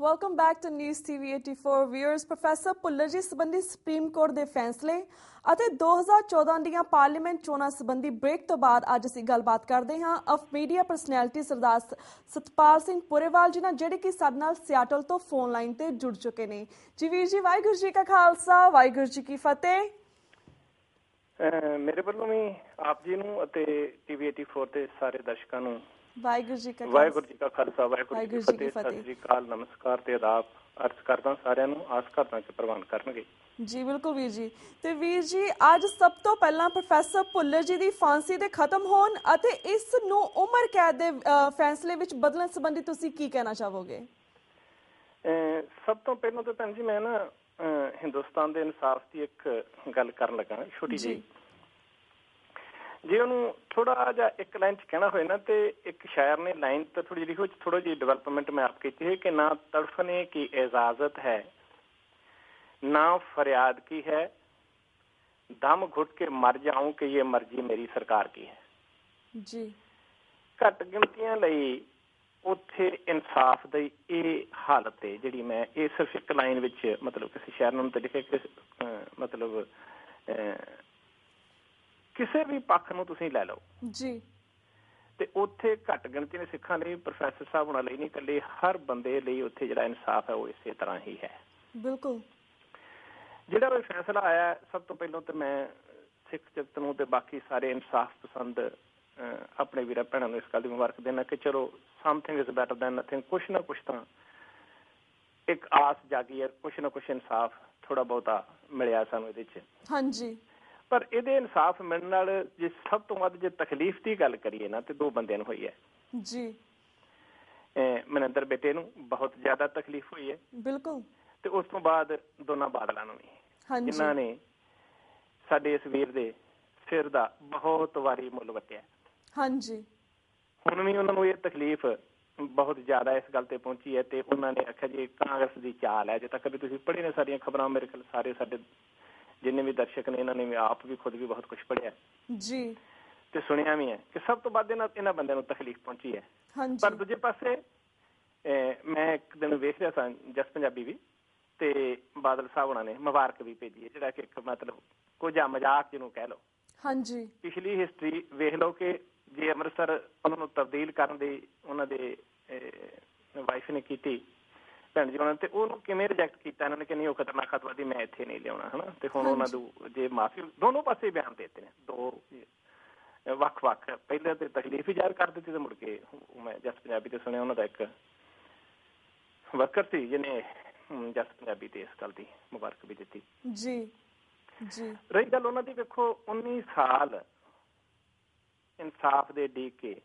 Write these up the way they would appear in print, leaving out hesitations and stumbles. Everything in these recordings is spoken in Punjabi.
Welcome back to news TV 84 viewers. Professor Bhullar ji ਸੰਬੰਧੀ ਸੁਪਰੀਮ ਕੋਰਟ ਦੇ ਫੈਸਲੇ ਅਤੇ 2014 ਦੀਆਂ ਪਾਰਲੀਮੈਂਟ ਚੋਣਾਂ ਸੰਬੰਧੀ ਬ੍ਰੇਕ ਤੋਂ ਬਾਅਦ ਅੱਜ ਅਸੀਂ ਗੱਲਬਾਤ ਕਰਦੇ ਹਾਂ ਆਫ ਮੀਡੀਆ ਪਰਸਨੈਲਿਟੀ ਸਰਦਾਰ ਸਤਪਾਲ ਸਿੰਘ ਪੁਰੇਵਾਲ ਜੀ ਨਾਲ, ਜਿਹੜੇ ਕਿ ਸਾਡੇ ਨਾਲ ਸਿਆਟਲ ਤੋਂ ਫੋਨ ਲਾਈਨ ਤੇ ਜੁੜ ਚੁੱਕੇ ਨੇ। ਜੀ ਵੀਰ ਜੀ, ਵਾਹਿਗੁਰੂ ਜੀ ਕਾ ਖਾਲਸਾ, ਵਾਹਿਗੁਰੂ ਜੀ ਕੀ ਫਤਿਹ। ਮੇਰੇ ਵੱਲੋਂ ਵੀ ਆਪ ਜੀ ਨੂੰ ਅਤੇ ਟੀਵੀ 84 ਤੇ ਸਾਰੇ ਦਰਸ਼ਕਾਂ ਨੂੰ ਵਾਹਿਗੁਰੂ ਜੀ ਕਾ ਖਾਲਸਾ, ਵਾਹਿਗੁਰੂ ਜੀ ਕੀ ਫਤਿਹ। ਸਤਿ ਸ੍ਰੀ ਅਕਾਲ, ਨਮਸਕਾਰ ਤੇ ਆਦਾਬ ਅਰਜ਼ ਕਰਦਾ ਸਾਰਿਆਂ ਨੂੰ। ਆਸ ਕਰਦਾ ਕਿ ਪ੍ਰਵਾਨ ਕਰਨਗੇ। ਜੀ ਬਿਲਕੁਲ ਵੀਰ ਜੀ। ਤੇ ਵੀਰ ਜੀ, ਅੱਜ ਸਭ ਤੋਂ ਪਹਿਲਾਂ ਪ੍ਰੋਫੈਸਰ ਭੁੱਲਰ ਜੀ ਦੀ ਫਾਂਸੀ ਦੇ ਖਤਮ ਹੋਣ ਅਤੇ ਇਸ ਨੂੰ ਉਮਰ ਕੈਦ ਦੇ ਫੈਸਲੇ ਵਿੱਚ ਬਦਲਣ ਸੰਬੰਧੀ ਤੁਸੀਂ ਕੀ ਕਹਿਣਾ ਚਾਹੋਗੇ? ਸਭ ਤੋਂ ਪਹਿਲਾਂ ਤਾਂ ਭੈਣ ਜੀ ਮੈਂ ਨਾ ਹਿੰਦੁਸਤਾਨ ਦੇ ਇਨਸਾਫ ਦੀ ਇੱਕ ਗੱਲ ਕਰਨ ਲੱਗਾ, ਛੋਟੀ ਜਿਹੀ। ਜੇ ਉਹਨੂੰ ਥੋੜਾ ਜਿਹਾ ਇੱਕ ਲਾਈਨ ਚ ਕਹਿਣਾ ਹੋਏ ਨਾ, ਤੇ ਇੱਕ ਸ਼ਾਇਰ ਨੇ ਲਾਈਨ ਤਾਂ ਥੋੜੀ ਜਿਹੀ ਥੋੜੀ ਜਿਹੀ ਡਿਵੈਲਪਮੈਂਟ ਮੈਂ ਆਪ ਕੀਤੀ ਹੈ ਕਿ ਨਾ ਤੜਫਨੇ ਕੀ इजाजत है, ना फरियाद की है, दम घुट के मर जाऊं कि ये मर्जी मेरी सरकार की है जी। घट गिणतियां लई ਉੱਥੇ ਇਨਸਾਫ ਦੀ ਇਹ ਹਾਲਤ ਹੈ ਜਿਹੜੀ ਮੈਂ ਇਹ ਸਿਰਫ ਇੱਕ ਲਾਈਨ ਵਿੱਚ ਮਤਲਬ ਕਿਸੇ ਸ਼ਾਇਰ ਨੂੰ ਤਾਂ ਲਿਖਿਆ ਕਿ ਮਤਲਬ ਕਿਸੇ ਵੀ ਪੱਖ ਨੂੰ ਤੁਸੀਂ ਲੈ ਲਓ ਜੀ, ਤੇ ਉੱਥੇ ਘੱਟ ਗਿਣਤੀ ਦੇ ਸਿੱਖਾਂ ਲਈ, ਪ੍ਰੋਫੈਸਰ ਸਾਹਿਬ ਹੋਣਾ ਲਈ ਨਹੀਂ, ਇਕੱਲੇ ਹਰ ਬੰਦੇ ਲਈ ਉੱਥੇ ਜਿਹੜਾ ਇਨਸਾਫ ਹੈ ਉਹ ਇਸੇ ਤਰ੍ਹਾਂ ਹੀ ਹੈ। ਬਿਲਕੁਲ। ਜਿਹੜਾ ਉਹ ਫੈਸਲਾ ਆਇਆ, ਸਭ ਤੋਂ ਪਹਿਲਾਂ ਤਾਂ ਮੈਂ ਸਿੱਖ ਜਗਤ ਨੂੰ ਤੇ ਬਾਕੀ ਸਾਰੇ ਇਨਸਾਫ ਪਸੰਦ ਆਪਣੇ ਵੀਰਾਂ ਭੈਣਾਂ ਨੂੰ ਇਸ ਗੱਲ ਦੀ ਮੁਬਾਰਕ ਦੇਣਾ ਕਿ ਚਲੋ something is better than nothing. ਕੁਛ ਨਾ ਕੁਛ ਤਾਂ ਇੱਕ ਆਸ ਜਾਗੀ ਹੈ, ਕੁਛ ਨਾ ਕੁਛ ਇਨਸਾਫ ਥੋੜਾ ਬਹੁਤਾ ਮਿਲਿਆ ਸਾਨੂੰ ਇਹਦੇ ਚ। ਹਾਂਜੀ। ਪਰ ਇਹਦੇ ਇਨਸਾਫ ਮਿਲਣ ਨਾਲ ਜੇ ਸਭ ਤੋਂ ਵੱਧ ਜੇ ਤਕਲੀਫ ਦੀ ਗੱਲ ਕਰੀਏ ਨਾ, ਤੇ ਦੋ ਬੰਦਿਆਂ ਨੂੰ ਹੋਈ ਹੈ ਜੀ। ਮਨਿੰਦਰ ਬੇਟੇ ਨੂੰ ਬਹੁਤ ਜ਼ਿਆਦਾ ਤਕਲੀਫ ਹੋਈ ਹੈ। ਬਿਲਕੁਲ। ਤੇ ਉਸ ਤੋਂ ਬਾਅਦ ਦੋਨਾਂ ਬਾਦਲਾਂ ਨੂੰ ਵੀ, ਜਿਨ੍ਹਾਂ ਨੇ ਸਾਡੇ ਇਸ ਵੀਰ ਦੇ ਸਿਰ ਦਾ ਬਹੁਤ ਵਾਰੀ ਮੁੱਲ ਵੱਟਿਆ। ਹਾਂਜੀ। ਹੁਣ ਵੀ ਉਹਨਾਂ ਨੂੰ ਇਹ ਤਕਲੀਫ ਬਹੁਤ ਜ਼ਿਆਦਾ ਇਸ ਗੱਲ ਤੇ ਪਹੁੰਚੀ ਹੈ, ਤੇ ਉਹਨਾਂ ਨੇ ਆਖਿਆ ਜੀ ਕਾਂਗਰਸ ਦੀ ਚਾਲ ਹੈ। ਅਜੇ ਤੱਕ ਵੀ ਤੁਸੀਂ ਪੜ੍ਹੇ ਨੇ ਸਾਰੀਆਂ ਖਬਰਾਂ, ਮੇਰੇ ਖਿਆਲ ਸਾਰੇ ਸਾਡੇ ਜਿੰਨੇ ਵੀ ਦਰਸ਼ਕ ਨੇ ਇਹਨਾਂ ਨੇ ਆਪ ਵੀ ਖੁਦ ਵੀ ਬਹੁਤ ਕੁਛ ਪੜ੍ਹਿਆ ਜੀ ਤੇ ਸੁਣਿਆ ਵੀ ਹੈ ਕਿ ਸਭ ਤੋਂ ਵੱਧ ਇਹਨਾਂ ਬੰਦਿਆਂ ਨੂੰ ਤਕਲੀਫ ਪਹੁੰਚੀ ਹੈ। ਪਰ ਦੂਜੇ ਪਾਸੇ ਮੈਂ ਇੱਕ ਦਿਨ ਵੇਖ ਰਿਹਾ ਸਾਂ ਜਸ ਪੰਜਾਬੀ ਵੀ, ਤੇ ਬਾਦਲ ਸਾਹਿਬ ਉਹਨਾਂ ਨੇ ਮੁਬਾਰਕ ਵੀ ਭੇਜੀ ਹੈ, ਜਿਹੜਾ ਕਿ ਇੱਕ ਮਤਲਬ ਕੁਝ ਮਜ਼ਾਕ ਜਿਹਨੂੰ ਕਹਿ ਲਓ। ਹਾਂਜੀ। ਪਿਛਲੀ ਹਿਸਟਰੀ ਵੇਖ ਲਓ ਕਿ ਜੇ ਅੰਮ੍ਰਿਤਸਰ ਉਹਨਾਂ ਨੂੰ ਤਬਦੀਲ ਕਰਨ ਦੀ ਉਹਨਾਂ ਦੇ ਵਾਈਫ ਨੇ ਕੀਤੀ, ਭੈਣ ਜੀ ਉਹਨਾਂ ਨੇ, ਤੇ ਉਹਨੂੰ ਕਿਵੇਂ ਰਿਜੈਕਟ ਕੀਤਾ ਇਹਨਾਂ ਨੇ ਕਿ ਨਹੀਂ ਉਹ ਖਤਰਨਾਕ ਅੱਤਵਾਦੀ, ਮੈਂ ਇੱਥੇ ਨਹੀਂ ਲਿਆਉਣਾ, ਹਨਾ। ਤੇ ਹੁਣ ਉਹਨਾਂ ਨੂੰ ਜੇ ਮਾਫੀ ਦੋਨੋਂ ਪਾਸੇ ਬਿਆਨ ਦੇ ਦਿੱਤੇ ਨੇ, ਦੋ ਵੱਖ-ਵੱਖ। ਪਹਿਲੇ ਤੇ ਤਕਲੀਫ ਹੀ ਜ਼ਾਹਿਰ ਕਰ ਦਿੱਤੀ, ਤੇ ਮੁੜ ਕੇ ਮੈਂ ਜਸ ਪੰਜਾਬੀ ਤੇ ਸੁਣਿਆ ਉਹਨਾਂ ਦਾ ਇੱਕ ਵਰਕਰ ਸੀ ਜਿਹਨੇ ਜਸ ਪੰਜਾਬੀ ਤੇ ਇਸ ਗੱਲ ਦੀ ਮੁਬਾਰਕ ਵੀ ਦਿੱਤੀ ਜੀ ਜੀ। ਰਹੀ ਗੱਲ ਉਹਨਾਂ ਦੀ, ਵੇਖੋ 19 ਸਾਲ ਇਨਸਾਫ ਦੇ ਡੀਕ ਕੇ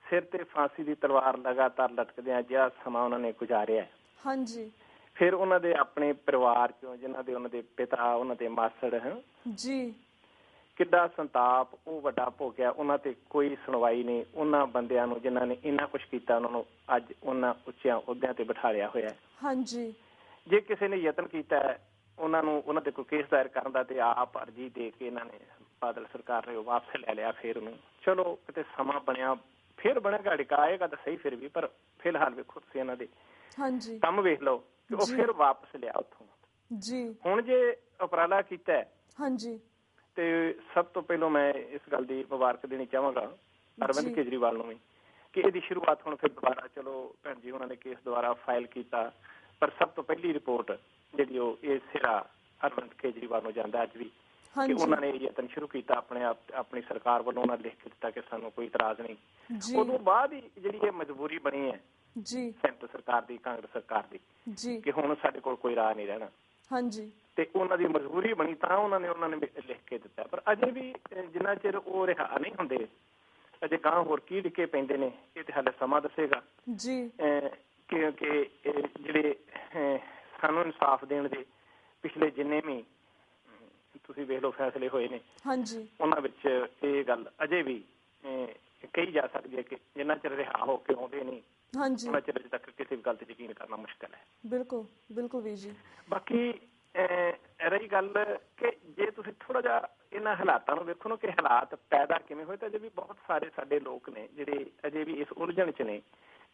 ਸਿਰ ਤੇ ਫਾਂਸੀ ਦੀ ਤਲਵਾਰ ਲਗਾਤਾਰ ਲਟਕਦਿਆਂ ਜਿਹਾ ਸਮਾਂ ਉਹਨਾਂ ਨੇ ਗੁਜ਼ਾਰਿਆ। ਹਾਂਜੀ। ਫਿਰ ਉਹਨਾਂ ਦੇ ਆਪਣੇ ਪਰਿਵਾਰ ਚੋਂ, ਜਿਨ੍ਹਾਂ ਦੇ ਉਹਨਾਂ ਦੇ ਪਿਤਾ, ਉਹਨਾਂ ਦੇ ਮਾਸੜ ਜੀ, ਕਿੱਡਾ ਸੰਤਾਪ ਉਹ ਵੱਡਾ ਭੋਗਿਆ। ਉਹਨਾਂ ਤੇ ਕੋਈ ਸੁਣਵਾਈ ਨਹੀਂ। ਉਹਨਾਂ ਬੰਦਿਆਂ ਨੂੰ ਜਿਨ੍ਹਾਂ ਨੇ ਇੰਨਾ ਕੁਛ ਕੀਤਾ, ਉਹਨਾਂ ਨੂੰ ਅੱਜ ਉਹਨਾਂ ਉੱਚਿਆਂ ਅਹੁਦਿਆਂ ਤੇ ਬਿਠਾਲਿਆ ਹੋਇਆ। ਹਾਂਜੀ। ਜੇ ਕਿਸੇ ਨੇ ਯਤਨ ਕੀਤਾ ਉਹਨਾਂ ਨੂੰ, ਉਹਨਾਂ ਤੇ ਕੋਈ ਕੇਸ ਦਾਇਰ ਕਰਨ ਦਾ, ਤੇ ਆਪ ਅਰਜੀ ਦੇ ਕੇ ਇਹਨਾਂ ਨੇ ਬਾਦਲ ਸਰਕਾਰ ਨੇ ਉਹ ਵਾਪਸ ਲੈ ਲਿਆ। ਫਿਰ ਉਹਨੂੰ ਚਲੋ ਕਿਤੇ ਸਮਾਂ ਬਣਿਆ, ਫਿਰ ਬਣੇਗਾ, ਅੜਿਕਾ ਆਏਗਾ ਤਾਂ ਸਹੀ ਫਿਰ ਵੀ, ਪਰ ਫਿਲਹਾਲ ਵੇਖੋ ਤੁਸੀਂ ਇਹਨਾਂ ਦੇ ਕੰਮ ਵੇਖ ਲਓ ਕਿ ਉਹ ਫਿਰ ਵਾਪਸ ਲਿਆ ਉੱਥੋਂ ਜੀ। ਹੁਣ ਜੇ ਉਪਰਾਲਾ ਕੀਤਾ ਹਾਂਜੀ, ਤੇ ਸਭ ਤੋਂ ਪਹਿਲਾਂ ਮੈਂ ਇਸ ਗੱਲ ਦੀ ਮੁਬਾਰਕ ਦੇਣੀ ਚਾਹਾਂਗਾ ਅਰਵਿੰਦ ਕੇਜਰੀਵਾਲ ਨੂੰ ਵੀ ਕਿ ਇਹਦੀ ਸ਼ੁਰੂਆਤ ਹੁਣ ਫਿਰ ਦੁਬਾਰਾ, ਚਲੋ ਭੈਣ ਜੀ ਉਹਨਾਂ ਨੇ ਕੇਸ ਦੁਬਾਰਾ ਫਾਈਲ ਕੀਤਾ, ਪਰ ਸਭ ਤੋਂ ਪਹਿਲੀ ਰਿਪੋਰਟ ਜਿਹੜੀ ਉਹ ਇਹ ਸਿਰਾ ਅਰਵਿੰਦ ਕੇਜਰੀਵਾਲ ਨੂੰ ਜਾਂਦਾ ਅੱਜ ਵੀ, ਕਿ ਉਹਨਾਂ ਨੇ ਯਤਨ ਸ਼ੁਰੂ ਕੀਤਾ ਆਪਣੇ ਆਪ, ਆਪਣੀ ਸਰਕਾਰ ਵੱਲੋਂ ਉਹਨਾਂ ਲਿਖ ਕੇ ਦਿੱਤਾ ਕਿ ਸਾਨੂੰ ਕੋਈ ਇਤਰਾਜ਼ ਨਹੀਂ। ਉਦੋਂ ਬਾਅਦ ਹੀ ਜਿਹੜੀ ਇਹ ਮਜਬੂਰੀ ਬਣੀ ਹੈ ਜੀ ਸੈਂਟਰ ਸਰਕਾਰ ਦੀ, ਕਾਂਗਰਸ ਸਰਕਾਰ ਦੀ, ਕਿ ਹੁਣ ਸਾਡੇ ਕੋਲ ਕੋਈ ਰਾਹ ਨਹੀਂ ਰਹਿਣਾ। ਹਾਂਜੀ। ਤੇ ਉਹਨਾਂ ਦੀ ਮਜਬੂਰੀ ਬਣੀ ਤਾਂ ਉਹਨਾਂ ਨੇ ਲਿਖ ਕੇ ਦਿੱਤਾ। ਪਰ ਅਜੇ ਵੀ ਜਿੰਨਾ ਚਿਰ ਉਹ ਰਿਹਾ ਨਹੀਂ ਹੁੰਦੇ, ਅਜੇ ਗਾਂਹ ਹੋਰ ਕੀ ਲਿਖੇ ਪੈਂਦੇ ਨੇ, ਇਹ ਤੇ ਹਾਲੇ ਸਮਾਂ ਦੱਸੇਗਾ ਜੀ। ਕਿਉਂਕਿ ਜਿਹੜੇ ਸਾਨੂੰ ਇਨਸਾਫ ਦੇਣ ਦੇ ਪਿਛਲੇ ਜਿੰਨੇ ਵੀ ਤੁਸੀਂ ਵੇਖ ਲਓ ਫੈਸਲੇ ਹੋਏ ਨੇ, ਹਾਂਜੀ, ਉਹਨਾਂ ਵਿੱਚ ਇਹ ਗੱਲ ਅਜੇ ਵੀ ਕਹੀ ਜਾ ਸਕਦੀ ਹੈ ਕਿ ਜਿੰਨਾ ਚਿਰ ਰਿਹਾ ਹੋ ਕੇ ਆਉਂਦੇ ਨਹੀਂ, ਉਹਨਾਂ ਚਿਰ ਅਜੇ ਤੱਕ ਕਿਸੇ ਵੀ ਗੱਲ ਤੇ ਯਕੀਨ ਕਰਨਾ ਮੁਸ਼ਕਿਲ ਹੈ। ਬਿਲਕੁਲ ਬਿਲਕੁਲ ਵੀਰ ਜੀ। ਬਾਕੀ ਰਹੀ ਗੱਲ ਕਿ ਜੇ ਤੁਸੀਂ ਥੋੜਾ ਜਿਹਾ ਇਹਨਾਂ ਹਾਲਾਤਾਂ ਨੂੰ ਵੇਖੋ ਨਾ ਕਿ ਹਾਲਾਤ ਪੈਦਾ ਕਿਵੇਂ ਹੋਏ, ਤਾਂ ਅਜੇ ਵੀ ਬਹੁਤ ਸਾਰੇ ਸਾਡੇ ਲੋਕ ਨੇ ਜਿਹੜੇ ਅਜੇ ਵੀ ਇਸ ਉਲਝਣ 'ਚ ਨੇ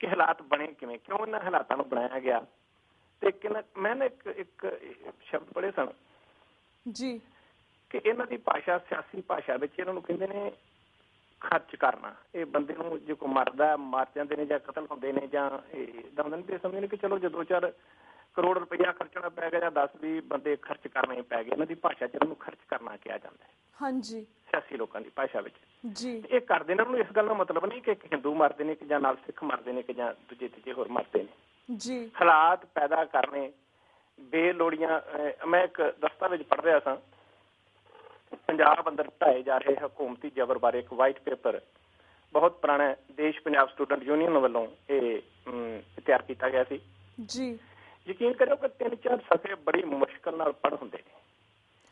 ਕਿ ਹਾਲਾਤ ਬਣੇ ਕਿਵੇਂ, ਕਿਉਂ ਇਹਨਾਂ ਹਾਲਾਤਾਂ ਨੂੰ ਬਣਾਇਆ ਗਿਆ। ਤੇ ਮੈਂ ਨਾ ਇੱਕ ਸ਼ਬਦ ਪੜ੍ਹੇ ਸਨ ਜੀ ਕਿ ਇਹਨਾਂ ਦੀ ਭਾਸ਼ਾ ਸਿਆਸੀ ਭਾਸ਼ਾ ਵਿੱਚ ਇਹਨਾਂ ਨੂੰ ਕਹਿੰਦੇ ਨੇ ਖਰਚ ਕਰਨਾ। ਇਹ ਬੰਦੇ ਨੂੰ ਜੇ ਕੋਈ ਮਰਦਾ ਮਰ ਜਾਂਦੇ ਨੇ ਜਾਂ ਕਤਲ ਹੁੰਦੇ ਨੇ ਜਾਂ ਇੱਦਾਂ ਹੁੰਦਾ ਨਹੀਂ, ਸਮਝਦੇ ਨੇ ਕਿ ਚਲੋ ਜੇ 2-4 ਕਰੋੜ ਰੁਪਇਆ ਖਰਚਣਾ ਪੈ ਗਿਆ ਜਾਂ 10-20 ਬੰਦੇ ਖਰਚ ਕਰਨੇ ਪੈ ਗਏ। ਇਹਨਾਂ ਦੀ ਭਾਸ਼ਾ 'ਚ ਇਹਨਾਂ ਨੂੰ ਖਰਚ ਕਰਨਾ ਕਿਹਾ ਜਾਂਦਾ ਹੈ, ਹਾਂਜੀ, ਸਿਆਸੀ ਲੋਕਾਂ ਦੀ ਭਾਸ਼ਾ ਵਿੱਚ ਜੀ। ਇਹ ਕਰਦੇ ਇਹਨਾਂ ਨੂੰ ਇਸ ਗੱਲ ਦਾ ਮਤਲਬ ਨਹੀਂ ਕਿ ਇੱਕ ਹਿੰਦੂ ਮਰਦੇ ਨੇ ਕਿ ਜਾਂ ਨਾਲ ਸਿੱਖ ਮਰਦੇ ਨੇ ਕਿ ਜਾਂ ਦੂਜੇ ਤੀਜੇ ਹੋਰ ਮਰਦੇ ਨੇ ਜੀ। ਹਾਲਾਤ ਪੈਦਾ ਕਰਨੇ ਬੇਲੋੜੀਆਂ। ਮੈਂ ਇੱਕ ਦਸਤਾਵੇਜ਼ ਪੜ੍ਹ ਰਿਹਾ ਸਾਂ, ਪੰਜਾਬ ਅੰਦਰ ਢਾਏ ਜਾ ਰਹੇ ਹਕੂਮਤੀ ਜਬਰ ਬਾਰੇ ਇੱਕ ਵਾਈਟ ਪੇਪਰ ਬਹੁਤ ਪੁਰਾਣਾ ਦੇਸ਼ ਪੰਜਾਬ ਸਟੂਡੈਂਟ ਯੂਨੀਅਨ ਵੱਲੋਂ ਇਹ ਤਿਆਰ ਕੀਤਾ ਗਿਆ ਸੀ ਜੀ। ਯਕੀਨ ਕਰਿਓ ਕਿ 3-4 ਸਫ਼ੇ ਬੜੀ ਮੁਸ਼ਕਲ ਨਾਲ ਪੜ੍ਹ ਹੁੰਦੇ ਨੇ,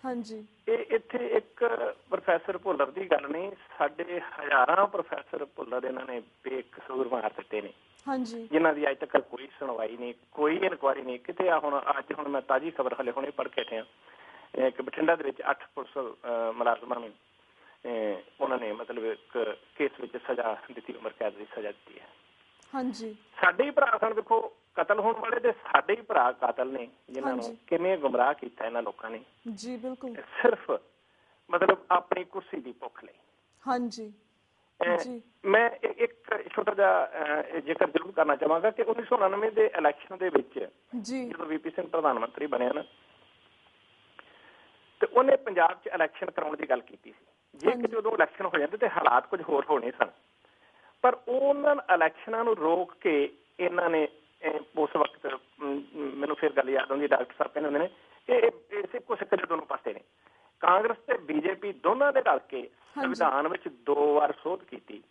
ਹਾਂਜੀ। ਇਹ ਇੱਥੇ ਇੱਕ ਪ੍ਰੋਫੈਸਰ ਭੁੱਲਰ ਦੀ ਗੱਲ ਨਹੀਂ, ਸਾਡੇ ਹਜ਼ਾਰਾਂ ਪ੍ਰੋਫੈਸਰ ਭੁੱਲਰ ਇਹਨਾਂ ਨੇ ਬੇਕਸੂਰ ਮਾਰ ਦਿੱਤੇ ਨੇ, ਹਾਂਜੀ, ਜਿਨ੍ਹਾਂ ਦੀ ਅੱਜ ਤੱਕ ਕੋਈ ਸੁਣਵਾਈ ਨਹੀਂ, ਕੋਈ ਇਨਕੁਆਇਰੀ ਨਹੀਂ ਕਿਤੇ। ਹੁਣ ਮੈਂ ਤਾਜ਼ੀ ਖਬਰ ਹਾਲੇ ਹੁਣੇ ਪੜ੍ਹ ਕੇ ਹਟਿਆ ਕਿ ਬਠਿੰਡਾ ਦੇ ਵਿੱਚ 8 ਪੁਲਿਸ ਮੁਲਾਜ਼ਮਾਂ ਨੂੰ ਉਹਨਾਂ ਨੇ ਮਤਲਬ ਇੱਕ ਕੇਸ ਵਿੱਚ ਸਜ਼ਾ ਦਿੱਤੀ, ਉਮਰ ਕੈਦ ਦੀ ਸਜ਼ਾ ਦਿੱਤੀ ਹੈ, ਹਾਂਜੀ। ਸਾਡੇ ਹੀ ਭਰਾ ਸਨ, ਵੇਖੋ ਕਤਲ ਹੋਣ ਵਾਲੇ ਤੇ ਸਾਡੇ ਹੀ ਭਰਾ ਕਾਤਲ ਨੇ, ਜਿਨ੍ਹਾਂ ਨੂੰ ਕਿਵੇਂ ਗੁੰਮਰਾਹ ਕੀਤਾ ਇਹਨਾਂ ਲੋਕਾਂ ਨੇ ਜੀ, ਬਿਲਕੁਲ, ਸਿਰਫ ਮਤਲਬ ਆਪਣੀ ਕੁਰਸੀ ਦੀ ਭੁੱਖ ਲਈ, ਹਾਂਜੀ। ਮੈਂ ਇੱਕ ਛੋਟਾ ਜਿਹਾ ਜ਼ਿਕਰ ਜ਼ਰੂਰ ਕਰਨਾ ਚਾਹਾਂਗਾ ਕਿ 1999 ਦੇ ਇਲੈਕਸ਼ਨ ਦੇ ਵਿੱਚ ਜਦੋਂ VP ਸਿੰਘ ਪ੍ਰਧਾਨ ਮੰਤਰੀ ਬਣਿਆ ਨਾ, ਤੇ ਉਹਨੇ ਪੰਜਾਬ 'ਚ ਇਲੈਕਸ਼ਨ ਕਰਾਉਣ ਦੀ ਗੱਲ ਕੀਤੀ ਸੀ। ਜੇ ਕਿਤੇ ਉਦੋਂ ਇਲੈਕਸ਼ਨ ਹੋ ਜਾਂਦੇ ਤੇ ਹਾਲਾਤ ਕੁਝ ਹੋਰ ਹੋਣੇ ਸਨ, ਪਰ ਉਹਨਾਂ ਇਲੈਕਸ਼ਨਾਂ ਨੂੰ ਰੋਕ ਕੇ ਇਹਨਾਂ ਨੇ ਉਸ ਵਕਤ, ਮੈਨੂੰ ਫਿਰ ਗੱਲ ਯਾਦ ਆਉਂਦੀ, ਡਾਕਟਰ ਸਾਹਿਬ ਕਹਿੰਦੇ ਹੁੰਦੇ ਨੇ ਕਿ ਇਹ ਸਿੱਖ ਸਿੱਖ ਦੇ ਦੋਨੋਂ ਪਾਸੇ ਨੇ, ਕਾਂਗਰਸ ਤੇ BJP ਦੋਨਾਂ ਦੇ ਰਲ ਕੇ ਸੰਵਿਧਾਨ ਵਿੱਚ 2 ਵਾਰ ਸੋਧ ਕੀਤੀ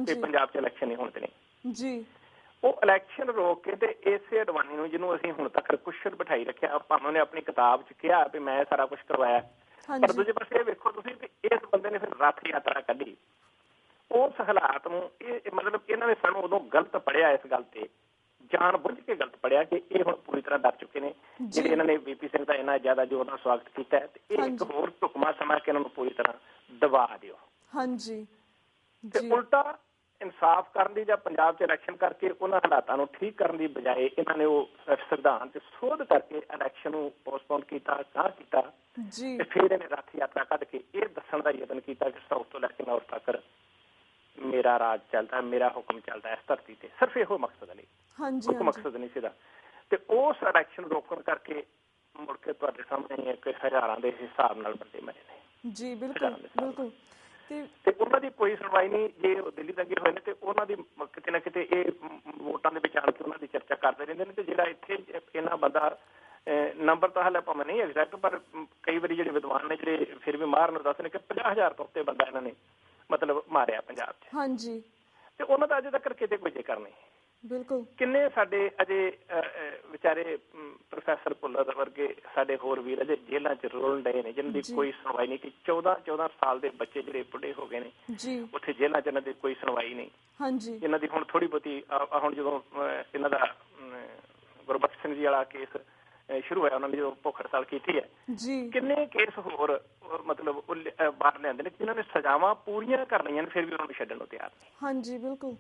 ਤੇ ਪੰਜਾਬ 'ਚ ਇਲੈਕਸ਼ਨ ਨਹੀਂ ਹੋਣ ਦੇਣੇ ਜੀ। ਉਹ ਇਲੈਕਸ਼ਨ ਰੋਕ ਕੇ ਤੇ ਇਸੇ ਅਡਵਾਨੀ ਨੂੰ, ਜਿਹਨੂੰ ਅਸੀਂ ਹੁਣ ਤੱਕ ਕੁਸ਼ਲ ਬਿਠਾਈ ਰੱਖਿਆ, ਭਾਵੇਂ ਨੇ ਆਪਣੀ ਕਿਤਾਬ 'ਚ ਕਿਹਾ ਵੀ ਮੈਂ ਸਾਰਾ ਕੁਛ ਕਰਵਾਇਆ, ਪਰ ਦੂਜੇ ਪਾਸੇ ਇਹ ਵੇਖੋ ਤੁਸੀਂ ਵੀ ਇਸ ਬੰਦੇ ਨੇ ਫਿਰ ਰੱਥ ਯਾਤਰਾ ਕੱਢੀ। ਉਸ ਹਾਲਾਤ ਨੂੰ ਇਹ ਮਤਲਬ ਇਹਨਾਂ ਨੇ ਸਾਨੂੰ ਉਦੋਂ ਗਲਤ ਪੜ੍ਹਿਆ, ਇਸ ਗੱਲ ਤੇ ਜਾਣ ਬੁੱਝ ਕੇ ਗਲਤ ਪੜ੍ਹਿਆ ਕਿ ਇਹ ਹੁਣ ਪੂਰੀ ਤਰ੍ਹਾਂ ਡਰ ਚੁੱਕੇ ਨੇ, ਜਿਹੜੇ ਇਹਨਾਂ ਨੇ VP ਸਿੰਘ ਦਾ ਇੰਨਾ ਜ਼ਿਆਦਾ ਜ਼ੋਰ ਨਾਲ ਸਵਾਗਤ ਕੀਤਾ ਹੈ, ਤੇ ਇਹ ਇੱਕ ਹੋਰ ਢੁਕਮਾ ਸਮਾਂ ਕਿ ਇਹਨਾਂ ਨੂੰ ਪੂਰੀ ਤਰ੍ਹਾਂ ਦਬਾ ਦਿਓ, ਹਾਂਜੀ। ਤੇ ਉਲਟਾ ਇਨਸਾਫ ਕਰਨ ਦੀ ਜਾਂ ਪੰਜਾਬ 'ਚ ਇਲੈਕਸ਼ਨ ਕਰਕੇ ਉਹਨਾਂ ਹਾਲਾਤਾਂ ਨੂੰ ਠੀਕ ਕਰਨ ਦੀ ਬਜਾਏ ਇਹਨਾਂ ਨੇ ਉਹ ਸੰਵਿਧਾਨ 'ਚ ਸੋਧ ਕਰਕੇ ਇਲੈਕਸ਼ਨ ਨੂੰ ਪੋਸਟਪੋਨ ਕੀਤਾ, ਕੀਤਾ ਤੇ ਫਿਰ ਇਹਨੇ ਰੱਥ ਯਾਤਰਾ ਕੱਢ ਕੇ ਇਹ ਦੱਸਣ ਦਾ ਯਤਨ ਕੀਤਾ ਕਿ ਸਾਊਥ ਤੋਂ ਲੈ ਕੇ ਨਾਰਥ ਤੱਕ ਮੇਰਾ ਰਾਜ ਚੱਲਦਾ, ਮੇਰਾ ਹੁਕਮ ਚੱਲਦਾ ਇਸ ਧਰਤੀ ਤੇ, ਸਿਰਫ ਇਹੋ ਮਕਸਦ ਲਈ, ਕੋਈ ਮਕਸਦ ਨਹੀਂ ਸੀਗਾ। ਤੇ ਉਸ ਇਲੈਕਸ਼ਨ ਰੋਕਣ ਕਰਕੇ ਮੁੜ ਕੇ ਤੁਹਾਡੇ ਸਾਹਮਣੇ ਇੱਕ ਹਜ਼ਾਰਾਂ ਦੇ ਹਿਸਾਬ ਨਾਲ ਬੰਦੇ ਮਰੇ ਨੇ ਜੀ, ਬਿਲਕੁਲ ਬਿਲਕੁਲ। ਤੇ ਉਹਨਾਂ ਦੀ ਕੋਈ ਸੁਣਵਾਈ ਨਹੀਂ। ਜੇ ਉਹ ਦਿੱਲੀ ਦੰਗੇ ਹੋਏ ਨੇ ਤੇ ਉਹਨਾਂ ਦੀ ਕਿਤੇ ਨਾ ਕਿਤੇ ਇਹ ਵੋਟਾਂ ਦੇ ਵਿੱਚ ਆਣ ਕੇ ਉਹਨਾਂ ਦੀ ਚਰਚਾ ਕਰਦੇ ਰਹਿੰਦੇ ਨੇ, ਤੇ ਜਿਹੜਾ ਇੱਥੇ ਇਹਨਾਂ ਬੰਦਾ ਨੰਬਰ ਤਾਂ ਹਾਲੇ ਭਾਵੇਂ ਨਹੀਂ ਐਗਜ਼ੈਕਟ, ਪਰ ਕਈ ਵਾਰੀ ਜਿਹੜੇ ਵਿਦਵਾਨ ਨੇ ਜਿਹੜੇ ਫਿਰ ਵੀ ਮਾਹਰ ਨੂੰ ਦੱਸਦੇ ਨੇ ਕਿ 50,000 ਤੋਂ ਉੱਤੇ ਬੰਦਾ ਇਹਨਾਂ ਨੇ ਮਤਲਬ ਮਾਰਿਆ ਪੰਜਾਬ 'ਚ, ਹਾਂਜੀ। ਤੇ ਉਹਨਾਂ ਦਾ ਅਜੇ ਤੱਕ ਕਿਤੇ ਕੋਈ ਜ਼ਿਕਰ ਨਹੀਂ, ਬਿਲਕੁਲ। ਕਿੰਨੇ ਸਾਡੇ ਅਜੇ ਵਿਚਾਰੇ ਪ੍ਰੋਫੈਸਰ ਭੁੱਲਰ ਵਰਗੇ ਸਾਡੇ ਹੋਰ ਵੀਰ ਅਜੇ ਜੇਲ੍ਹਾਂ ਚ ਰੋਲਣ ਡਏ ਨੇ, ਜਿਹਨਾਂ ਦੀ ਕੋਈ ਸੁਣਵਾਈ ਨਹੀਂ। ਕਿ 14 ਸਾਲ ਦੇ ਬੱਚੇ ਜਿਹੜੇ ਬੁੱਢੇ ਹੋ ਗਏ ਨੇ ਉੱਥੇ ਜੇਲ੍ਹਾਂ 'ਚ, ਇਹਨਾਂ ਦੀ ਕੋਈ ਸੁਣਵਾਈ ਨਹੀਂ, ਹਾਂਜੀ। ਇਹਨਾਂ ਦੀ ਹੁਣ ਥੋੜ੍ਹੀ ਬਹੁਤੀ ਹੁਣ ਜਦੋਂ ਇਹਨਾਂ ਦਾ ਗੁਰਬਖਸ਼ ਸਿੰਘ ਜੀ ਵਾਲਾ ਕੇਸ ਸ਼ੁਰੂ ਹੋਇਆ, ਉਹਨਾਂ ਨੇ ਜਦੋਂ ਭੁੱਖ ਹੜਤਾਲ ਕੀਤੀ ਹੈ, ਕਿੰਨੇ ਕੇਸ ਹੋਰ ਮਤਲਬ ਬਾਹਰ ਲਿਆਂਦੇ ਨੇ ਜਿਨ੍ਹਾਂ ਨੇ ਸਜ਼ਾਵਾਂ ਪੂਰੀਆਂ ਕਰ ਲਈਆਂ ਨੇ, ਫਿਰ ਵੀ ਉਹਨਾਂ ਨੂੰ ਛੱਡਣ ਨੂੰ ਤਿਆਰ ਨਹੀਂ, ਹਾਂਜੀ, ਬਿਲਕੁਲ।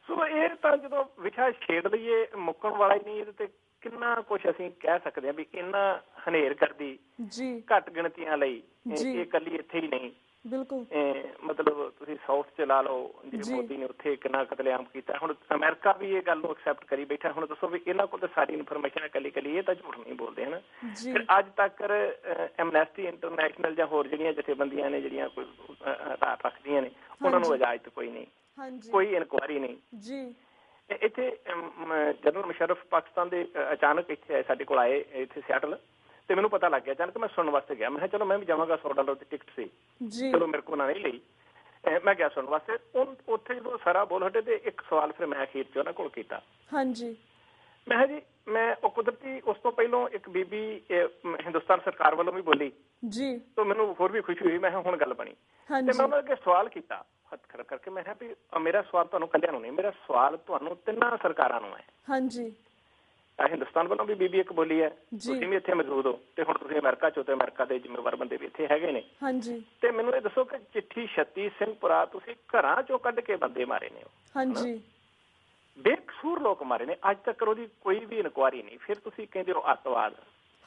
ਸੋ ਇਹ ਤਾਂ ਜਦੋਂ ਵਿਸ਼ਾ ਛੇੜ ਲਈਏ ਮੁੱਕਣ ਵਾਲਾ ਹੀ ਨਹੀਂ। ਇਹਦੇ ਤੇ ਕਿੰਨਾ ਕੁਛ ਅਸੀਂ ਕਹਿ ਸਕਦੇ ਹਾਂ ਵੀ ਇਹਨਾਂ ਹਨੇਰ ਕਰਦੀ ਘੱਟ ਗਿਣਤੀਆਂ ਲਈ, ਇਹ ਇਕੱਲੀ ਇੱਥੇ ਹੀ ਨਹੀਂ, ਬਿਲਕੁਲ। ਮਤਲਬ ਤੁਸੀਂ ਸਾਊਥ ਚ ਲਾ ਲਓ, ਜਿਹੜੇ ਮੋਦੀ ਨੇ ਉੱਥੇ ਕਿੰਨਾ ਕਤਲੇਆਮ ਕੀਤਾ, ਹੁਣ ਅਮਰੀਕਾ ਵੀ ਇਹ ਗੱਲ ਨੂੰ ਐਕਸੈਪਟ ਕਰੀ ਬੈਠਾ। ਹੁਣ ਦੱਸੋ ਵੀ ਇਹਨਾਂ ਕੋਲ ਤਾਂ ਸਾਰੀ ਇਨਫੋਰਮੇਸ਼ਨ ਹੈ, ਇਕੱਲੀ ਇਹ ਤਾਂ ਝੂਠ ਨਹੀਂ ਬੋਲਦੇ ਹਨ। ਫਿਰ ਅੱਜ ਤੱਕ ਐਮਨੈਸਟੀ ਇੰਟਰਨੈਸ਼ਨਲ ਜਾਂ ਹੋਰ ਜਿਹੜੀਆਂ ਜਥੇਬੰਦੀਆਂ ਨੇ ਜਿਹੜੀਆਂ ਕੋਈ ਆਧਾਰ ਰੱਖਦੀਆਂ ਨੇ, ਉਹਨਾਂ ਨੂੰ ਇਜਾਜ਼ਤ ਕੋਈ ਨਹੀਂ, ਕੋਈ ਇਨਕੁਆਇਰੀ ਨਹੀਂ ਜੀ। ਇੱਥੇ ਜਨਰਲ ਮੁਸ਼ਰਫ ਪਾਕਿਸਤਾਨ ਦੇ ਅਚਾਨਕ ਇੱਥੇ ਸਾਡੇ ਕੋਲ ਆਏ ਇੱਥੇ ਸਿਆਟਲ, ਤੇ ਮੈਨੂੰ ਪਤਾ ਲੱਗ ਗਿਆ ਅਚਾਨਕ। ਮੈਂ ਸੁਣਨ ਵਾਸਤੇ ਗਿਆ, ਮੈਂ ਕਿਹਾ ਚਲੋ ਮੈਂ ਵੀ ਜਾਵਾਂਗਾ, $100 ਦੀ ਟਿਕਟ ਸੀ, ਚਲੋ ਮੇਰੇ ਕੋਲ ਨਹੀਂ ਲਈ, ਮੈਂ ਗਿਆ ਸੁਣਨ ਵਾਸਤੇ। ਉੱਥੇ ਜਦੋਂ ਸਾਰਾ ਬੋਲ ਹਟੇ ਤੇ ਇੱਕ ਸਵਾਲ ਫਿਰ ਮੈਂ ਅਖੀਰ ਚ ਉਹਨਾਂ ਕੋਲ ਕੀਤਾ, ਹਾਂਜੀ। ਮੈਂ ਕਿਹਾ ਜੀ ਮੈਂ ਉਹ ਕੁਦਰਤੀ ਉਸ ਤੋਂ ਪਹਿਲਾਂ ਇੱਕ ਬੀਬੀ ਹਿੰਦੁਸਤਾਨ ਸਰਕਾਰ ਵੱਲੋਂ ਵੀ ਬੋਲੀ ਜੀ, ਤਾਂ ਮੈਨੂੰ ਹੋਰ ਵੀ ਖੁਸ਼ੀ ਹੋਈ। ਮੈਂ ਕਿਹਾ ਹੁਣ ਗੱਲ ਬਣੀ, ਤੇ ਮੈਂ ਉਹਨਾਂ ਅੱਗੇ ਸਵਾਲ ਕੀਤਾ ਹੱਥ ਖੜਾ ਕਰਕੇ। ਮੈਂ ਕਿਹਾ ਵੀ ਮੇਰਾ ਸਵਾਲ ਤੁਹਾਨੂੰ ਇਕੱਲਿਆਂ ਨੂੰ ਨਹੀਂ, ਮੇਰਾ ਸਵਾਲ ਤੁਹਾਨੂੰ ਤਿੰਨਾਂ ਸਰਕਾਰਾਂ ਨੂੰ ਹੈ, ਹਾਂਜੀ। ਹਿੰਦੁਸਤਾਨ ਵੱਲੋਂ ਵੀ ਬੀਬੀ ਇੱਕ ਬੋਲੀ ਹੈ, ਤੁਸੀਂ ਵੀ ਇੱਥੇ ਮੌਜੂਦ ਹੋ ਤੇ ਹੁਣ ਤੁਸੀਂ ਅਮਰੀਕਾ ਚੋਂ ਤੇ ਅਮਰੀਕਾ ਦੇ ਜ਼ਿੰਮੇਵਾਰ ਬੰਦੇ ਵੀ ਇੱਥੇ ਹੈਗੇ ਨੇ। ਹਾਂਜੀ। ਤੇ ਮੈਨੂੰ ਇਹ ਦੱਸੋ ਕਿ ਚਿੱਠੀ ਛੱਤੀ ਸਿੰਘਪੁਰਾ ਤੁਸੀਂ ਘਰਾਂ ਚੋਂ ਕੱਢ ਕੇ ਬੰਦੇ ਮਾਰੇ ਨੇ। ਹਾਂਜੀ। ਬੇਕਸੂਰ ਲੋਕ ਮਾਰੇ ਨੇ, ਅੱਜ ਤੱਕ ਉਹਦੀ ਕੋਈ ਵੀ ਇਨਕੁਆਇਰੀ ਨਹੀਂ। ਫਿਰ ਤੁਸੀਂ ਕਹਿੰਦੇ ਹੋ ਅੱਤਵਾਦ।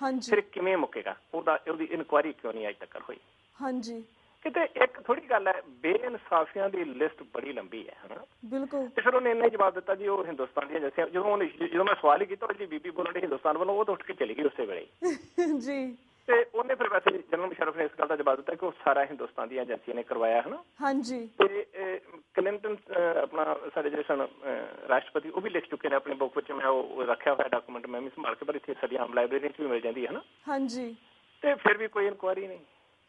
ਹਾਂਜੀ। ਫਿਰ ਕਿਵੇਂ ਮੁੱਕੇਗਾ? ਉਹਦੀ ਇਨਕੁਆਇਰੀ ਕਿਉਂ ਨਹੀਂ ਅੱਜ ਤੱਕ ਹੋਈ? ਹਾਂਜੀ। ਕਿਤੇ ਇੱਕ ਥੋੜੀ ਗੱਲ ਹੈ, ਬੇਇਨਸਾਫੀਆਂ ਦੀ ਲਿਸਟ ਬੜੀ ਲੰਬੀ ਹੈ, ਹਨਾ। ਬਿਲਕੁਲ। ਤੇ ਫਿਰ ਉਹਨੇ ਇੰਨਾ ਜਵਾਬ ਦਿੱਤਾ ਜੀ ਉਹ ਹਿੰਦੁਸਤਾਨ ਦੀਆਂ ਏਜੰਸੀਆਂ। ਜਦੋਂ ਮੈਂ ਸਵਾਲ ਹੀ ਕੀਤਾ ਜੀ ਬੀਬੀ ਬੋਲਣ ਦੀ ਹਿੰਦੁਸਤਾਨ ਵੱਲੋਂ, ਉਹ ਤਾਂ ਉੱਠ ਕੇ ਚਲੀ ਗਈ ਉਸੇ ਵੇਲੇ ਜੀ। ਤੇ ਉਹਨੇ ਫਿਰ ਵੈਸੇ ਜਨਰਲ ਮੁਸ਼ਰਫ ਨੇ ਇਸ ਗੱਲ ਦਾ ਜਵਾਬ ਦਿੱਤਾ ਕਿ ਉਹ ਸਾਰਾ ਹਿੰਦੁਸਤਾਨ ਦੀਆਂ ਏਜੰਸੀਆਂ ਨੇ ਕਰਵਾਇਆ, ਹਨਾ। ਹਾਂਜੀ। ਤੇ ਕਲਿੰਟਨ ਆਪਣਾ ਸਾਡੇ ਜਿਹੜੇ ਸਨ ਰਾਸ਼ਟਰਪਤੀ, ਉਹ ਵੀ ਲਿਖ ਚੁੱਕੇ ਨੇ ਆਪਣੀ ਬੁੱਕ ਵਿੱਚ। ਮੈਂ ਉਹ ਰੱਖਿਆ ਹੋਇਆ ਡਾਕੂਮੈਂਟ, ਮੈਂ ਵੀ ਸੰਭਾਲ ਕੇ, ਪਰ ਇੱਥੇ ਸਾਡੀ ਆਮ ਲਾਇਬ੍ਰੇਰੀ 'ਚ ਵੀ ਮਿਲ ਜਾਂਦੀ ਹੈ, ਹਨਾ। ਹਾਂਜੀ। ਤੇ ਫਿਰ ਵੀ ਕੋਈ ਇਨਕੁਆਇਰੀ ਨਹੀਂ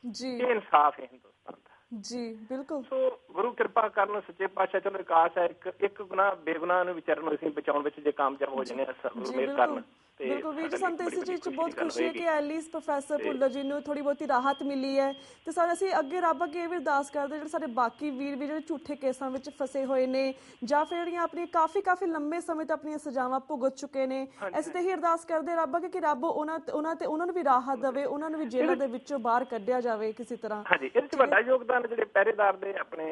ਜੀ। ਇਹ ਇਨਸਾਫ ਹੈ ਹਿੰਦੁਸਤਾਨ ਦਾ ਜੀ। ਬਿਲਕੁਲ। ਸੋ ਗੁਰੂ ਕਿਰਪਾ ਕਰਨ, ਸੱਚੇ ਪਾਤਸ਼ਾਹ। ਚਲੋ ਇੱਕ ਆਸ ਹੈ, ਇੱਕ ਗੁਨਾਹ ਬੇਗੁਨਾਹ ਨੂੰ ਵਿਚਾਰਨ ਨੂੰ ਅਸੀਂ ਬਚਾਉਣ ਵਿੱਚ ਜੇ ਕਾਮਯਾਬ ਹੋ ਜਾਂਦੇ ਹਾਂ, ਮਿਹਰ ਕਰਨ। ਬਿਲਕੁਲ ਵੀਰ ਜੀ, ਸਾਨੂੰ ਤਾਂ ਇਸੇ ਚੀਜ਼ 'ਚ ਬਹੁਤ ਖੁਸ਼ੀ ਹੈ ਕਿ ਐਟਲੀਸਟ ਪ੍ਰੋਫੈਸਰ ਭੁੱਲਰ ਜੀ ਨੂੰ ਥੋੜ੍ਹੀ ਬਹੁਤੀ ਰਾਹਤ ਮਿਲੀ ਹੈ। ਤੇ ਸਾਨੂੰ ਅਸੀਂ ਅੱਗੇ ਰੱਬ ਅੱਗੇ ਇਹ ਵੀ ਅਰਦਾਸ ਕਰਦੇ ਜਿਹੜੇ ਸਾਡੇ ਬਾਕੀ ਵੀਰ ਵੀ ਜਿਹੜੇ ਝੂਠੇ ਕੇਸਾਂ ਵਿੱਚ ਫਸੇ ਹੋਏ ਨੇ, ਜਾਂ ਫਿਰ ਜਿਹੜੀਆਂ ਆਪਣੀਆਂ ਕਾਫੀ ਲੰਬੇ ਸਮੇਂ ਤੋਂ ਆਪਣੀਆਂ ਸਜ਼ਾਵਾਂ ਭੁਗਤ ਚੁੱਕੇ ਨੇ, ਅਸੀਂ ਤਾਂ ਇਹੀ ਅਰਦਾਸ ਕਰਦੇ ਰੱਬ ਅੱਗੇ ਕਿ ਰੱਬ ਉਹਨਾਂ ਨੂੰ ਵੀ ਰਾਹਤ ਦੇਵੇ, ਉਹਨਾਂ ਨੂੰ ਵੀ ਜੇਲ੍ਹਾਂ ਦੇ ਵਿੱਚੋਂ ਬਾਹਰ ਕੱਢਿਆ ਜਾਵੇ ਕਿਸੇ ਤਰ੍ਹਾਂ। ਹਾਂਜੀ, ਇਹਦੇ 'ਚ ਵੱਡਾ ਯੋਗਦਾਨ ਜਿਹੜੇ ਪਹਿਰੇਦਾਰ ਦੇ ਆਪਣੇ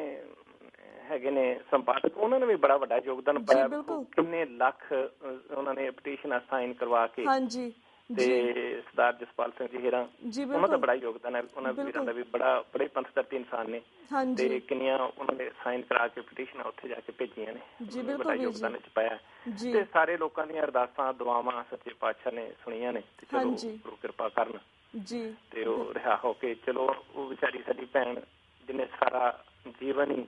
ਹੈਗੇ ਨੇ ਸੰਪਾਦਕ, ਉਹਨਾਂ ਨੇ ਵੀ ਬੜਾ ਵੱਡਾ ਯੋਗਦਾਨ ਪਾਇਆ। ਕਿੰਨੇ ਲੱਖ ਉਹਨਾਂ ਨੇ ਪਟੀਸ਼ਨਾਂ ਸਾਈਨ ਕਰਵਾ ਕੇ। ਹਾਂਜੀ। ਤੇ ਸਰਦਾਰ ਜਸਪਾਲ ਸਿੰਘ ਜੀ ਹੀਰਾਂ, ਉਹਨਾਂ ਦਾ ਬੜਾ ਯੋਗਦਾਨ ਹੈ। ਉਹਨਾਂ ਵੀਰਾਂ ਦਾ ਵੀ ਬੜੇ ਪੰਥ ਧਰਤੀ ਇਨਸਾਨ ਨੇ। ਤੇ ਕਿੰਨੀਆਂ ਉਹਨਾਂ ਨੇ ਸਾਈਨ ਕਰਾ ਕੇ ਪਟੀਸ਼ਨਾਂ ਉੱਥੇ ਜਾ ਕੇ ਭੇਜੀਆਂ ਨੇ, ਬੜਾ ਯੋਗਦਾਨ ਚ ਪਾਇਆ। ਤੇ ਸਾਰੇ ਲੋਕਾਂ ਦੀਆਂ ਅਰਦਾਸਾਂ ਦੁਆਵਾਂ ਸੱਚੇ ਪਾਤਸ਼ਾਹ ਨੇ ਸੁਣੀਆਂ ਨੇ। ਤੇ ਚਲੋ ਗੁਰੂ ਕਿਰਪਾ ਕਰਨ ਜੀ। ਤੇ ਉਹ ਰਿਹਾ ਹੋ ਕੇ, ਚਲੋ ਉਹ ਵਿਚਾਰੀ ਸਾਡੀ ਭੈਣ ਜਿਹਨੇ ਸਾਰਾ ਜੀਵਨ ਹੀ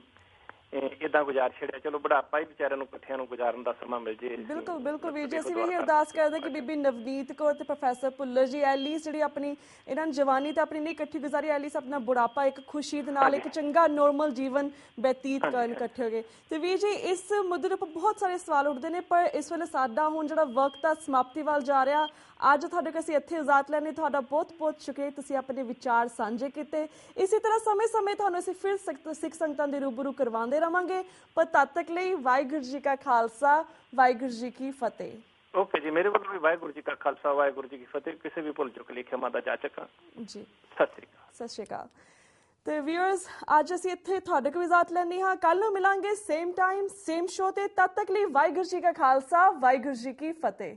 ਏਦਾਂ ਗੁਜ਼ਾਰ ਛੱਡਿਆ, ਚਲੋ ਬੁਢਾਪਾ ਹੀ ਵਿਚਾਰਿਆਂ ਨੂੰ ਇਕੱਠਿਆਂ ਨੂੰ ਗੁਜ਼ਾਰਨ ਦਾ ਸਮਾਂ ਮਿਲ ਜੇ। ਬਿਲਕੁਲ ਬਿਲਕੁਲ ਵੀਰ ਜੀ, ਅਸੀਂ ਵੀ ਇਹ ਅਰਦਾਸ ਕਰਦੇ ਕਿ ਬੀਬੀ ਨਵਨੀਤ ਕੌਰ ਤੇ ਪ੍ਰੋਫੈਸਰ ਭੁੱਲਰ ਜੀ ਐਟਲੀਸਟ ਜਿਹੜੀ ਆਪਣੀ ਇਹਨਾਂ ਨੇ ਜਵਾਨੀ ਤਾਂ ਆਪਣੀ ਨਹੀਂ ਇਕੱਠੀ ਗੁਜ਼ਾਰੀ, ਐਟਲੀਸਟ ਆਪਣਾ ਬੁਢਾਪਾ ਇੱਕ ਖੁਸ਼ੀ ਦੇ ਨਾਲ ਇੱਕ ਚੰਗਾ ਨੋਰਮਲ ਜੀਵਨ ਬਤੀਤ ਕਰਨ ਇਕੱਠੇ ਹੋ ਗਏ। ਤੇ ਵੀਰ ਜੀ, ਇਸ ਮੁੱਦੇ ਉੱਪਰ ਬਹੁਤ ਸਾਰੇ ਸਵਾਲ ਉੱਠਦੇ ਨੇ, ਪਰ ਇਸ ਵੇਲੇ ਸਾਡਾ ਹੁਣ ਜਿਹੜਾ ਵਕਤ ਆ ਸਮਾਪਤੀ ਵੱਲ ਜਾ ਰਿਹਾ। ਅੱਜ ਤੁਹਾਡੇ ਕੋਲ ਅਸੀਂ ਇੱਥੇ ਇਜਾਜ਼ਤ ਲੈਣੀ। ਤੁਹਾਡਾ ਬਹੁਤ ਬਹੁਤ ਸ਼ੁਕਰੀਆ, ਤੁਸੀਂ ਆਪਣੇ ਵਿਚਾਰ ਸਾਂਝੇ ਕੀਤੇ। ਇਸੇ ਤਰ੍ਹਾਂ ਸਮੇਂ ਤੁਹਾਨੂੰ ਅਸੀਂ ਫਿਰ ਸਿੱਖ ਸੰਗਤਾਂ ਦੇ ਰੂਬਰੂ ਕਰਵਾਉਂਦੇ ਰਵਾਂਗੇ। ਪਰ ਤਦ ਤੱਕ ਲਈ ਵਾਹਿਗੁਰੂ ਜੀ ਕਾ ਖਾਲਸਾ, ਵਾਹਿਗੁਰੂ ਜੀ ਕੀ ਫਤਿਹ। ਓਕੇ ਜੀ, ਮੇਰੇ ਵੱਲੋਂ ਵੀ ਵਾਹਿਗੁਰੂ ਜੀ ਕਾ ਖਾਲਸਾ, ਵਾਹਿਗੁਰੂ ਜੀ ਕੀ ਫਤਿਹ। ਕਿਸੇ ਵੀ ਭੁੱਲ ਚੁੱਕ ਲਈ ਖਿਮਾ ਦਾ ਜਾਚਕ ਜੀ। ਸਤਿ ਸ਼੍ਰੀ ਅਕਾਲ। ਸਤਿ ਸ਼੍ਰੀ ਅਕਾਲ। ਤੇ ਵਿਊਅਰਸ, ਅੱਜ ਅਸੀਂ ਇੱਥੇ ਤੁਹਾਡੇ ਕੋਲ ਇਜਾਜ਼ਤ ਲੈਂਦੇ ਹਾਂ। ਕੱਲ੍ਹ ਨੂੰ ਮਿਲਾਂਗੇ ਸੇਮ ਟਾਈਮ ਸੇਮ ਸ਼ੋਅ ਤੇ। ਤਦ ਤੱਕ ਲਈ ਵਾਹਿਗੁਰੂ ਜੀ ਕਾ ਖਾਲਸਾ, ਵਾਹਿਗੁਰੂ ਜੀ ਕੀ ਫਤਿਹ।